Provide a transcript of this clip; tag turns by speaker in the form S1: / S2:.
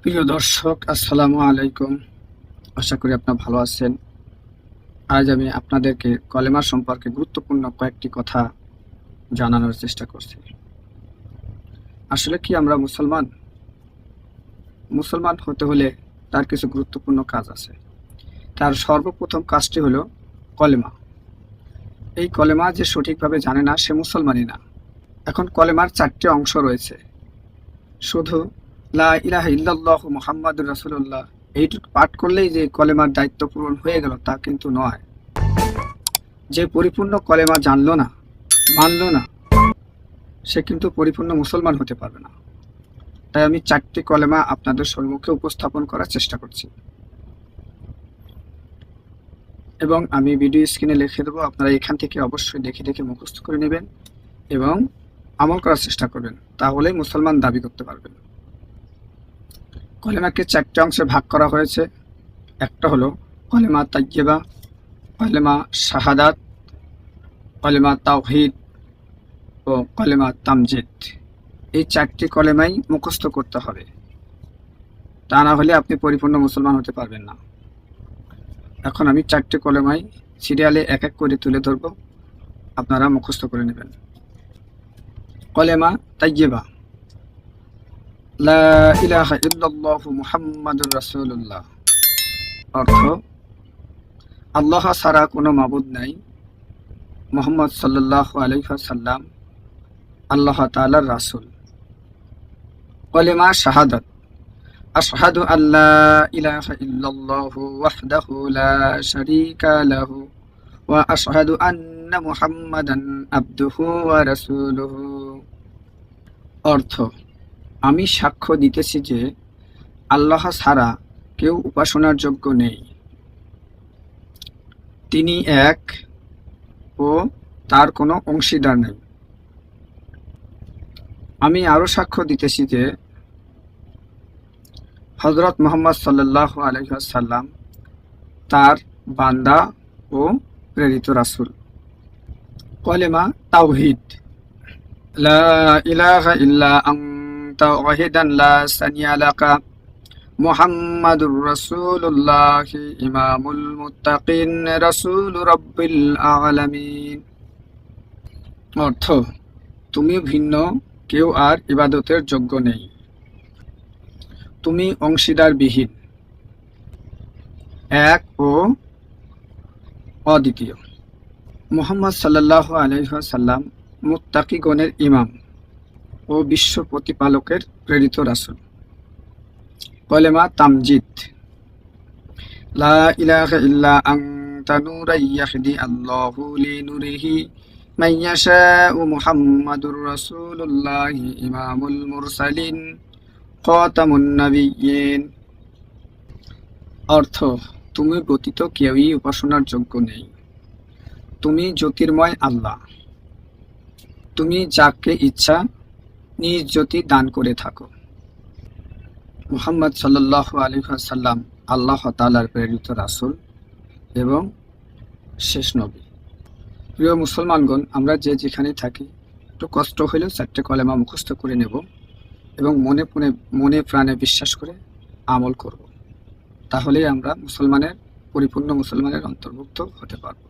S1: প্রিয় দর্শক, আসসালামু আলাইকুম। আশা করি আপনারা ভালো আছেন। আজ আমি আপনাদেরকে কলেমা সম্পর্কে গুরুত্বপূর্ণ কয়েকটি কথা জানানোর চেষ্টা করছি। আসলে কি আমরা মুসলমান হতে হলে তার কিছু গুরুত্বপূর্ণ কাজ আছে। তার সর্বপ্রথম কাজটি হলো কলেমা। এই কলেমা যে সঠিকভাবে জানে না সে মুসলমানই না। এখন কলেমার 4টি অংশ রয়েছে। শুধু লা ইলাহা ইল্লাল্লাহু মুহাম্মাদুর রাসূলুল্লাহ এইটুকু পাঠ করলেই যে কলেমার দায়িত্ব পূরণ হয়ে গেল তা কিন্তু নয়। যে পরিপূর্ণ কলেমা জানলো না, মানলো না, সে কিন্তু পরিপূর্ণ মুসলমান হতে পারবে না। তাই আমি 4টি কলেমা আপনাদের সম্মুখে উপস্থাপন করার চেষ্টা করছি এবং আমি ভিডিও স্ক্রিনে লিখে দেবো। আপনারা এখান থেকে অবশ্যই দেখে দেখে মুখস্থ করে নেবেন এবং আমল করার চেষ্টা করবেন, তাহলেই মুসলমান দাবি করতে পারবেন। কলেমাকে 4টি অংশে ভাগ করা হয়েছে। একটা হলো কলেমা তাইয়্যিবা, কলেমা শাহাদাত, কলেমা তাওহীদ ও কলেমা তামজিদ। এই 4টি কলেমাই মুখস্থ করতে হবে, তা না হলে আপনি পরিপূর্ণ মুসলমান হতে পারবেন না। এখন আমি 4টি কলেমাই সিরিয়ালে এক এক করে তুলে ধরব, আপনারা মুখস্থ করে নেবেন। কলেমা তাইয়্যিবা, লা ইলাহা ইল্লাল্লাহু মুহাম্মাদুর রাসূলুল্লাহ। অর্থ, আল্লাহ ছাড়া কোনো মাবুদ নাই, মুহাম্মদ সাল্লাল্লাহু আলাইহি ওয়াসাল্লাম আল্লাহ তাআলার রাসূল। কলেমা শাহাদাত, আশহাদু আল্লা ইলাহা ইল্লাল্লাহু ওয়াহদাহু লা শারীকা লাহু ওয়া আশহাদু আন্না মুহাম্মাদান আবদুহু ওয়া রাসূলুহু। অর্থ, আমি সাক্ষ্য দিতেছি যে আল্লাহ ছাড়া কেউ উপাসনার যোগ্য নেই, তিনি এক ও তার কোনো অংশীদার নেই। আমি আরও সাক্ষ্য দিতেছি যে হযরত মুহাম্মদ সাল্লাল্লাহু আলাইহি ওয়াসাল্লাম তার বান্দা ও প্রেরিত রাসূল। কলেমা তাওহীদ, লা ইলাহা ইল্লা আনতা ওয়াহিদান লা সানিয়া লাকা মুহাম্মাদুর রাসূলুল্লাহ ইমামুল মুত্তাকিন রাসূল রাব্বিল আলামিন। অর্থ, তুমি ভিন্ন, কেউ আর ইবাদতের যোগ্য নেই, তুমি অংশীদারবিহীন, এক ও অদ্বিতীয়। মুহাম্মদ সাল্লাল্লাহু আলাইহি ওয়াসাল্লাম মুত্তাকিগণের ইমাম ও বিশ্ব প্রতিপালকের প্রেরিত রাসূল। কলেমা তামজিদ, লা ইলাহা ইল্লা আনতা নূরান ইয়াহদি আল্লাহু লিনূরিহি মান ইয়াশাউ মুহাম্মাদুর রাসূলুল্লাহ ইমামুল মুরসালিন খাতামুন নাবিয়্যিন। অর্থ, তুমি ব্যতীত কেউই উপাসনার যোগ্য নেই, তুমি জ্যোতির্ময় আল্লাহ, তুমি যাকে ইচ্ছা নিজ জ্যোতি দান করে থাকো। মুহাম্মদ সাল্লাল্লাহু আলাইহি ওয়াসাল্লাম আল্লাহ তাআলার প্রেরিত রাসূল এবং শেষ নবী। প্রিয় মুসলমানগণ, আমরা যে যেখানে থাকি একটু কষ্ট হলেও 4টে কলেমা মুখস্থ করে নেব এবং মনে প্রাণে বিশ্বাস করে আমল করব, তাহলেই আমরা পরিপূর্ণ মুসলমানের অন্তর্ভুক্ত হতে পারব।